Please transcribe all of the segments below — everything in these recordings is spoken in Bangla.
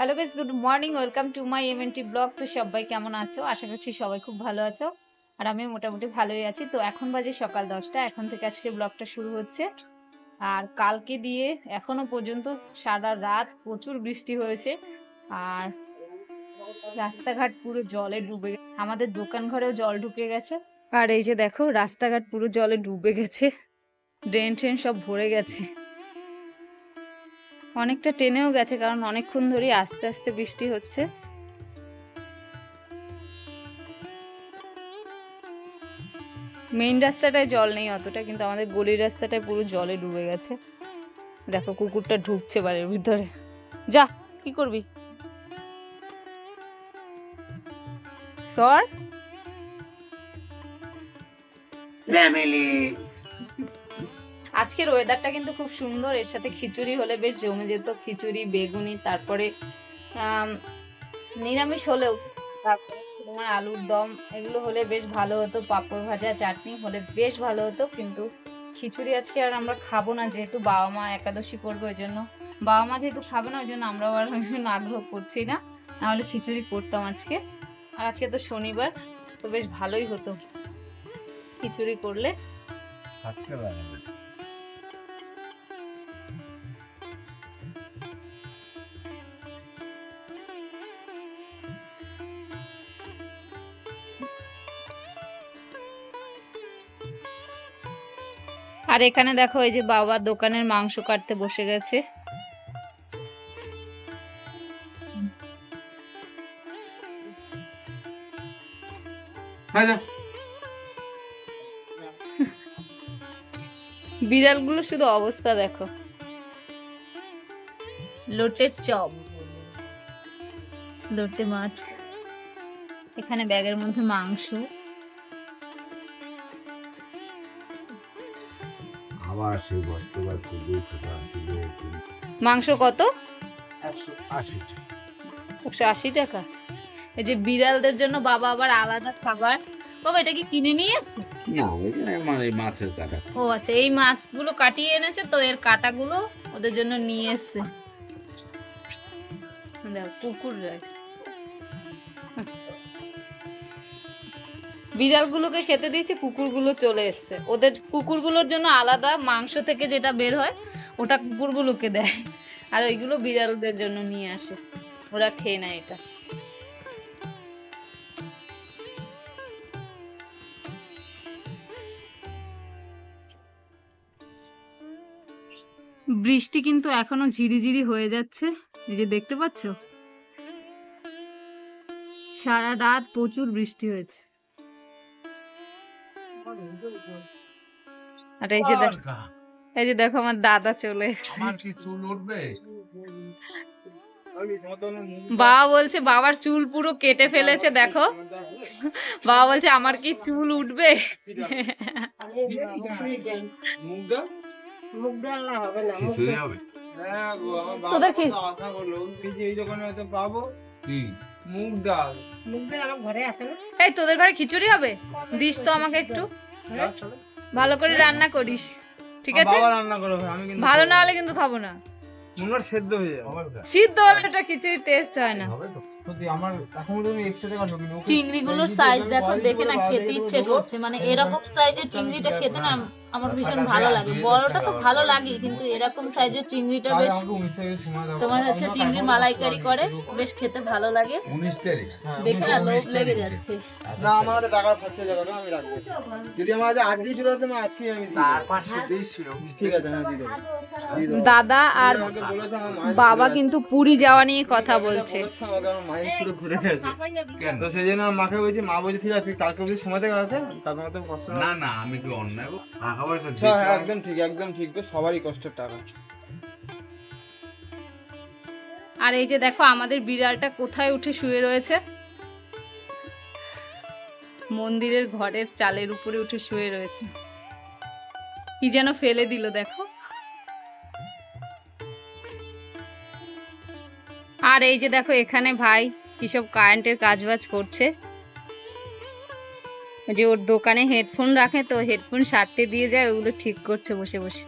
Hello guys, good morning, welcome to my MNT blog. তো সবাই কেমন আছো? আশা করছি সবাই খুব ভালো আছো, আর আমিও মোটামুটি ভালোই আছি। তো এখন বাজে সকাল 10টা, এখন থেকে আজকে ব্লগটা শুরু হচ্ছে। আর কালকে দিয়ে এখনো পর্যন্ত সারা রাত প্রচুর বৃষ্টি হয়েছে, আর রাস্তাঘাট পুরো জলে ডুবে গেছে, আমাদের দোকান ঘরেও জল ঢুকে গেছে। আর এই যে দেখো, রাস্তাঘাট পুরো জলে ডুবে গেছে, ড্রেন ট্রেন সব ভরে গেছে, অনেকটা টেনেও গেছে, কারণ অনেকক্ষণ ধরে আস্তে আস্তে বৃষ্টি হচ্ছে। মেইন রাস্তাটায় জল নেই অতটা, কিন্তু আমাদের গলির রাস্তাটায় পুরো জলে ডুবে গেছে। দেখো কুকুরটা ঢুকছে বাড়ির ভিতরে। যা, কি করবি? সর। আজকের ওয়েদারটা কিন্তু খুব সুন্দর, এর সাথে খিচুড়ি হলে বেশ জমে যেত। খিচুড়ি, বেগুনি, তারপরে নিরামিষ হলেও তারপরে তোমার আলুর দম, এগুলো হলে বেশ ভালো হতো। পাঁপড় ভাজা, চাটনি হলে বেশ ভালো হতো, কিন্তু খিচুড়ি আজকে আর আমরা খাবো না, যেহেতু বাবা মা একাদশী করবো। ওই জন্য বাবা মা যেহেতু খাবে না, ওই জন্য আমরাও আর ওই জন্য আগ্রহ করছি না, নাহলে খিচুড়ি করতাম আজকে। আর আজকে তো শনিবার, তো বেশ ভালোই হতো খিচুড়ি করলে। আর এখানে দেখো, এই যে বাবা দোকানের মাংস কাটতে বসে গেছে। বিড়ালগুলো শুধু অবস্থা দেখো। লোটের চপ, লোটে মাছ, এখানে ব্যাগের মধ্যে মাংস। মাংস কত? 180 টাকা। এই যে বিড়ালদের জন্য বাবা আবার আলাদা খাবার। বাবা, এটা কি কিনে নিয়ে এসেছে? না, মানে মাছের কাটা। ও আচ্ছা, এই মাছগুলো কাটিয়ে এনেছে, তো এর কাটাগুলো ওদের জন্য নিয়ে এসেছে। দেখো কুকুর রাইস। বিড়ালগুলোকে খেতে দিয়েছে, কুকুরগুলো চলে এসছে। ওদের কুকুরগুলোর জন্য আলাদা মাংস থেকে যেটা বের হয় ওটা কুকুরগুলোকে দেয়, আর ওইগুলো বিড়ালদের জন্য নিয়ে আসে, ওরা খেয়ে নেয় এটা। বৃষ্টি কিন্তু এখনো ঝিরিঝিরি হয়ে যাচ্ছে, এই যে দেখতে পাচ্ছ, সারা রাত প্রচুর বৃষ্টি হয়েছে। আর এই যে দেখো আমার দাদা চলে এসেছে। আমার কি চুল উঠবে? বাবা বলছে বাবার চুল পুরো কেটে ফেলেছে, দেখো। বাবা বলছে আমার কি চুল উঠবে? তোদের কি এই তোদের ঘরে খিচুড়ি হবে? দিস তো আমাকে একটু, ভালো করে রান্না করিস, ঠিক আছে? ভালো না হলে কিন্তু খাবো না। সিদ্ধ হলে এটা খিচুড়ি টেস্ট হয় না। চিংড়িগুলোর সাইজ দেখো, দেখে না খেতে ইচ্ছে করছে। মানে এরকম সাইজের চিংড়িটা খেতে না আমার ভীষণ ভালো লাগে। বড়টা তো ভালো লাগে, কিন্তু এরকম সাইজের চিংড়িটা বেশ, তোমার হচ্ছে চিংড়ির মালাইকারি করে, বেশ খেতে ভালো লাগে। দেখে না লোভ লেগে যাচ্ছে। না, আমার হাতে টাকা খরচা যাবে না, আমি রাখবো। যদি আমার কাছে আজকে চলে আসে, আমি আজকেই আমি দিই। ঠিক আছে, হ্যাঁ দিয়ে দেবো। দাদা আর বাবা কিন্তু পুরী যাওয়া নিয়ে কথা বলছে। আমার মাইন্ড পুরো ঘুরে গেছে, তো সেই জন্য মাকে বলছি, মা বলছে ঠিক আছে কালকে অবধি সময় থেকে কালকে কালকে মতো কষ্ট না না, আমি কি অন্যায়? একদম ঠিক, একদম ঠিক গো, সবারই কষ্টের টাকা। আর এই যে দেখো আমাদের বিড়ালটা কোথায় উঠে শুয়ে রয়েছে, মন্দিরের ঘরের চালের উপরে উঠে শুয়ে রয়েছে, কি যেন ফেলে দিল দেখো। আর এই যে দেখো এখানে ভাই কিসব কারেন্টের কাজবাজ করছে, যে ওর দোকানে হেডফোন রাখে, তো হেডফোন সারতে দিয়ে যায়, ওগুলো ঠিক করছে বসে বসে।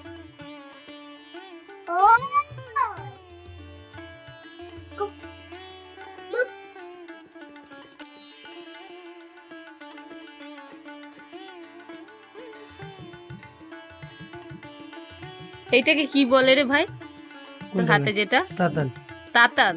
এইটাকে কি বলে রে ভাই, তোর হাতে যেটা? তাতাল। তাতাল।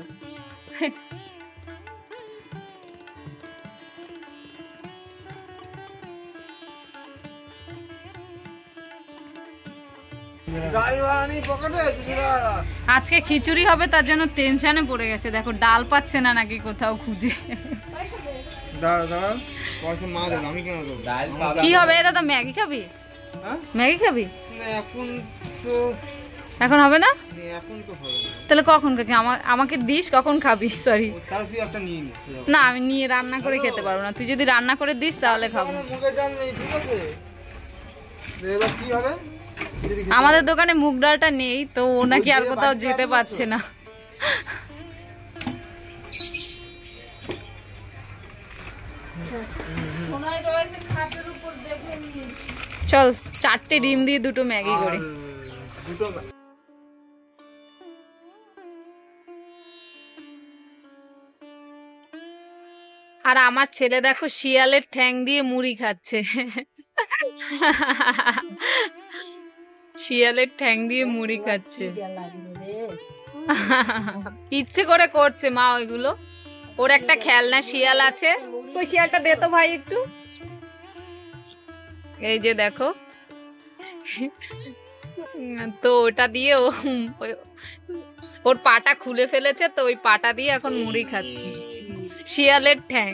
গাড়ি ভাড়া নেই পকেটে 200 টাকা। আজকে খিচুড়ি হবে তার জন্য টেনশনে পড়ে গেছে, দেখো ডাল পাচ্ছে না নাকি কোথাও খুঁজে। দাঁড়া দাঁড়া, পয়সা মা দেবে, আমি কেন দেবো? কি হবে দাদা, ম্যাগি খাবি? হ্যাঁ? ম্যাগি খাবি? না, এখন তো এখন হবে না? এখন তো হবে না। তাহলে কখন খাবি? আমাকে দিস, কখন খাবি? সরি, তার তুই একটা নিয়ে নে। না আমি নিয়ে রান্না করে খেতে পারবো না, তুই যদি রান্না করে দিস তাহলে খাবো। মুগের ডাল নেই, ঠিক আছে? এবার কি হবে? আমাদের দোকানে মুগ ডালটা নেই তো, ও নাকি আর কোথাও যেতে পারছে না। চল 4টে ডিম দিয়ে 2টো ম্যাগি করি। দুটো আর আমার ছেলে দেখো শিয়ালের ঠ্যাং দিয়ে মুড়ি খাচ্ছে। শিয়ালের ঠ্যাং দিয়ে মুড়ি খাচ্ছে। ইচ্ছে করে করছে মা ওইগুলো, ওর একটা খেলনা শিয়াল আছে। ওই শিয়ালটা দে তো ভাই একটু। এই যে দেখো, তো ওটা দিয়ে ওর পাটা খুলে ফেলেছে, তো ওই পাটা দিয়ে এখন মুড়ি খাচ্ছে, শিয়ালের ঠ্যাং।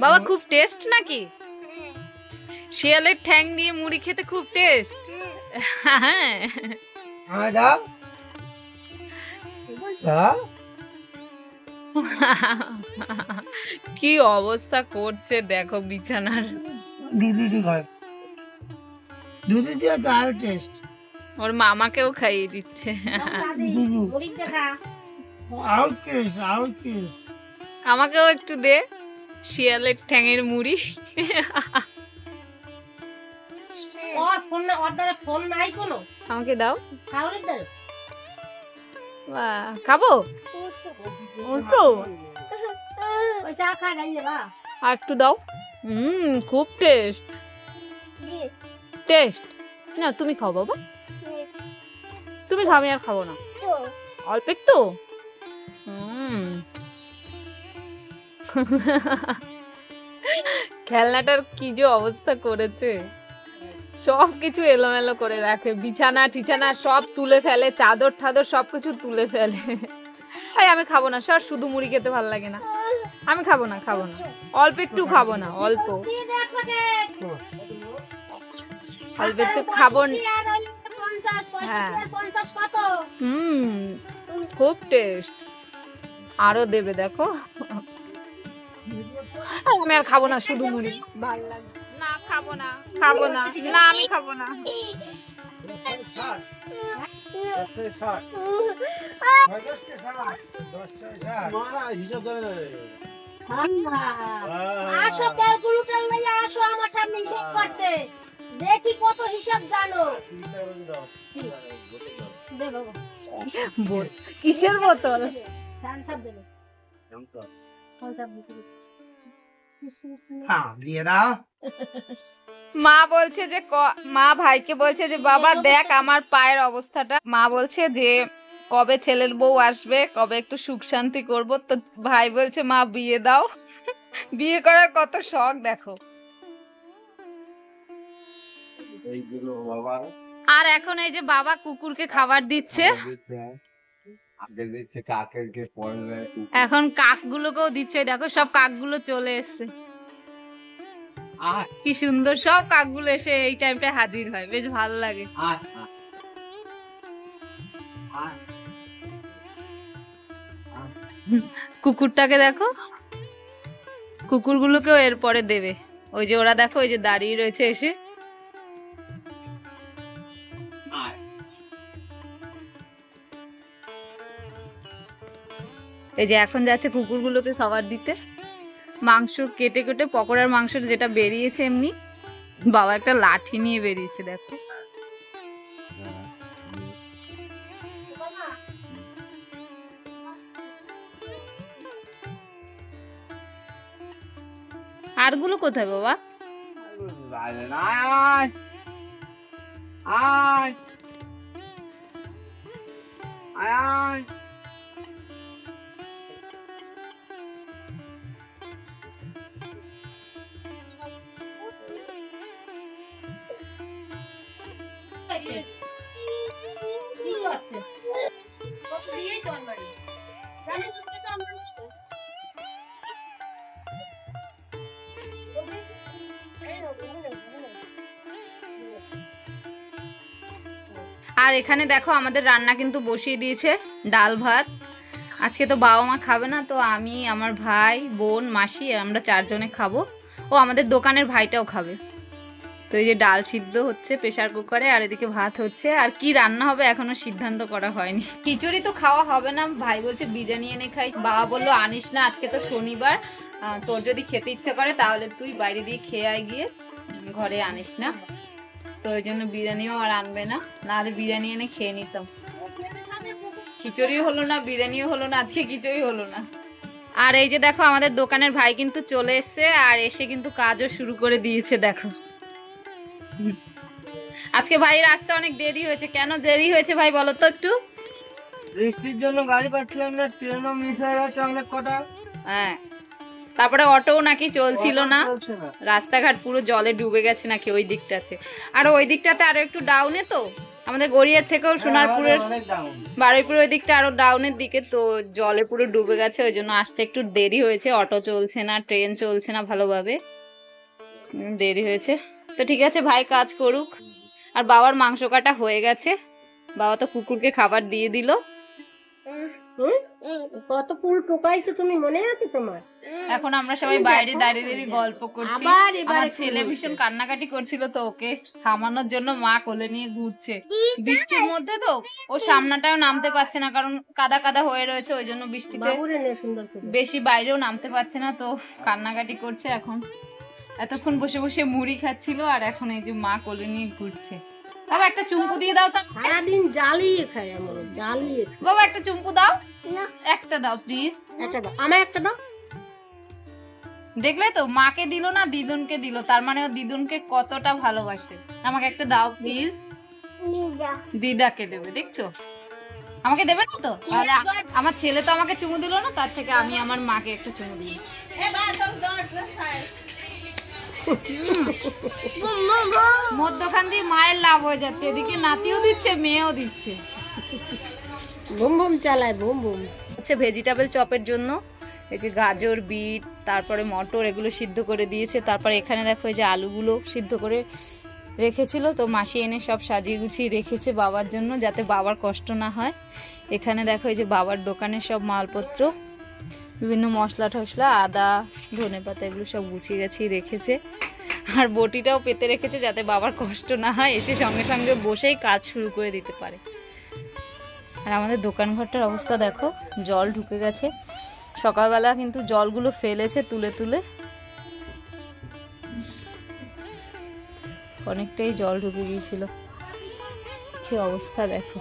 বাবা খুব টেস্ট নাকি? শিয়ালের ঠ্যাং দিয়ে মুড়ি খেতে খুব টেস্ট। হ্যাঁ, কি অবস্থা করছে দেখো বিছানার। ওর মামাকেও খাইয়ে দিচ্ছে। আমাকেও একটু দে শিয়ালের ঠ্যাঙের মুড়ি। আমাকে দাও, খাবো আর একটু দাও। খুব টেস্ট টেস্ট। না তুমি খাও বাবা, তুমি খাও, আমি আর খাবো না, অল্প একটু। খেলনাটার কি যে অবস্থা করেছে, সব কিছু এলোমেলো করে রাখে, বিছানা টিছানা সব তুলে ফেলে, চাদর ঠাদর সবকিছু তুলে ফেলে। আমি খাবো না স্যার, শুধু মুড়ি খেতে ভালো লাগে না, আমি খাবো না, অল্প একটু খাবো না, অল্প অল্প একটু খাবো। হ্যাঁ, খুব টেস্ট, আরো দেবে দেখো। আমি আর খাবো না, শুধু মুড়ি ভালো লাগে না, খাবো না, না আমি খাবো না। আসো ক্যালকুলেটর নিয়ে আসো আমার সামনে হিসাব করতে, দেখি কত হিসাব জানো। কিসের বোতল? মা বলছে যে মা ভাইকে বলছে যে বাবা দেখ আমার পায়ের অবস্থাটা। মা বলছে যে কবে ছেলের বউ আসবে, কবে একটু সুখ শান্তি করবো। তো ভাই বলছে মা বিয়ে দাও। বিয়ে করার কত শখ দেখো। আর এখন এই যে বাবা কুকুরকে খাবার দিচ্ছে, এখন কাকগুলোকেও দিচ্ছে, দেখো সব কাকগুলো চলে এসছে, কি সুন্দর সব কাকগুলো এসে এই টাইমটা হাজির হয়, বেশ ভালো লাগে। কুকুরটাকে দেখো, কুকুরগুলোকেও এরপরে দেবে। ওই যে ওরা দেখো, ওই যে দাঁড়িয়ে রয়েছে এসে। এই যে এখন যাচ্ছে কুকুরগুলোকে খাবার দিতে। মাংস কেটে কেটে, পকোড়ার মাংস যেটা বেরিয়েছে এমনি, বাবা একটা লাঠি নিয়ে বেরিয়েছে দেখো। আরগুলো কোথায় বাবা? আয় আয় আয়। আর এখানে দেখো আমাদের রান্না কিন্তু বসিয়ে দিয়েছে, ডাল ভাত। আজকে তো বাবা মা খাবে না, তো আমি, আমার ভাই, বোন, মাসি আমরা 4 জনে খাবো। ও আমাদের দোকানের ভাইটাও খাবে। তো এই যে ডাল সিদ্ধ হচ্ছে প্রেসার কুকারে, আর এদিকে ভাত হচ্ছে। আর কি রান্না হবে এখনো সিদ্ধান্ত করা হয়নি। খিচুড়ি তো খাওয়া হবে না, ভাই বলছে বিরিয়ানি এনে খাই। বাবা বললো আনিস না, আজকে তো শনিবার, তোর যদি খেতে ইচ্ছা করে তাহলে তুই বাইরে দিয়ে খেয়ে আয়, গিয়ে ঘরে আনিস না। তো ওই জন্য বিরিয়ানিও আর আনবে না, নাহলে বিরিয়ানি এনে খেয়ে নিতাম। খিচুড়িও হলো না, বিরিয়ানিও হলো না, আজকে কিছুই হলো না। আর এই যে দেখো আমাদের দোকানের ভাই কিন্তু চলে এসছে, আর এসে কিন্তু কাজও শুরু করে দিয়েছে। দেখো আজকে ভাইয়ের আসতে অনেক দেরি হয়েছে। কেন দেরি হয়েছে ভাই বলো তো একটু? বৃষ্টির জন্য গাড়ি পাচ্ছিলাম না, ট্রেনও মিস হয়ে গেছে অনেক কটা। হ্যাঁ, তারপরে অটোও নাকি চলছিল না, রাস্তাঘাট পুরো জলে ডুবে গেছে নাকি ওই দিকটাতে। আর ওই দিকটাতে আরো একটু ডাউনে, তো আমাদের গড়িয়ার থেকেও সোনারপুরের, বারুইপুরের ওই দিকটা আরো ডাউনের দিকে, তো জলে পুরো ডুবে গেছে। ওই জন্য আসতে একটু দেরি হয়েছে, অটো চলছে না, ট্রেন চলছে না ভালোভাবে, দেরি হয়েছে। তো ঠিক আছে, ভাই কাজ করুক। আর বাবার মাংস কাটা হয়ে গেছে, বাবা তো কুকুরকে খাবার দিয়ে দিল। কত ফুল টোকাইছো তুমি, মনে আছে তোমার? এখন আমরা সবাই বাইরে দাঁড়িয়ে দাঁড়িয়ে গল্প করছি। আমার ছেলে ভীষণ কান্নাকাটি করছিল, তো ওকে থামানোর জন্য মা কোলে নিয়ে ঘুরছে। বৃষ্টির মধ্যে তো ও সামনাটাও নামতে পারছে না, কারণ কাদা কাদা হয়ে রয়েছে। ওই জন্য বৃষ্টিতে বেশি বাইরেও নামতে পারছে না, তো কান্নাকাটি করছে। এখন এতক্ষণ বসে বসে মুড়ি খাচ্ছিল, আর এখন এই যে মা কোলে নিয়ে ঘুরছে। বাবা একটা চুম্পু দিয়ে দাও তো। সারাদিন জ্বালিয়ে খাই আমরা, জ্বালিয়ে। বাবা একটা চুম্পু দাও, একটা দাও প্লিজ। একটা দাও, আমার একটা দাও। দেখলে তো, মাকে দিল না, দিদুনকে দিল। তার মানে ও দিদুনকে কতটা ভালোবাসে। আমাকে একটা দাও প্লিজ। দিদাকে দেবে, দেখছো? আমাকে দেবে না তো? তাহলে আমার ছেলে তো আমাকে চুমু দিল না, তার থেকে আমি আমার মাকে একটা চুমু দিই। মধ্যখান দিয়ে মায়ের লাভ হয়ে যাচ্ছে, এদিকে নাতিও দিচ্ছে, মেয়েও দিচ্ছে। বুম বুম চালায়, বুম বুম। হচ্ছে ভেজিটেবল চপের জন্য এই যে গাজর, বিট, তারপরে মটর, এগুলো সিদ্ধ করে দিয়েছে। তারপরে এখানে দেখো এই যে আলুগুলো সিদ্ধ করে রেখেছিল, তো মাসি এনে সব সাজিয়ে গুছিয়ে রেখেছে বাবার জন্য, যাতে বাবার কষ্ট না হয়। এখানে দেখো এই যে বাবার দোকানের সব মালপত্র, বিভিন্ন মশলা টশলা, আদা, ধনেপাতা, এগুলো সব গুছিয়ে গাছিয়ে রেখেছে। আর বটিটাও পেতে রেখেছে, যাতে বাবার কষ্ট না হয়, এসে সঙ্গে সঙ্গে বসেই কাজ শুরু করে দিতে পারে। আর আমাদের দোকান ঘরটার অবস্থা দেখো, জল ঢুকে গেছে। সকালবেলা কিন্তু জলগুলো ফেলেছে তুলে তুলে, অনেকটাই জল ঢুকে গিয়েছিল। কি অবস্থা দেখো।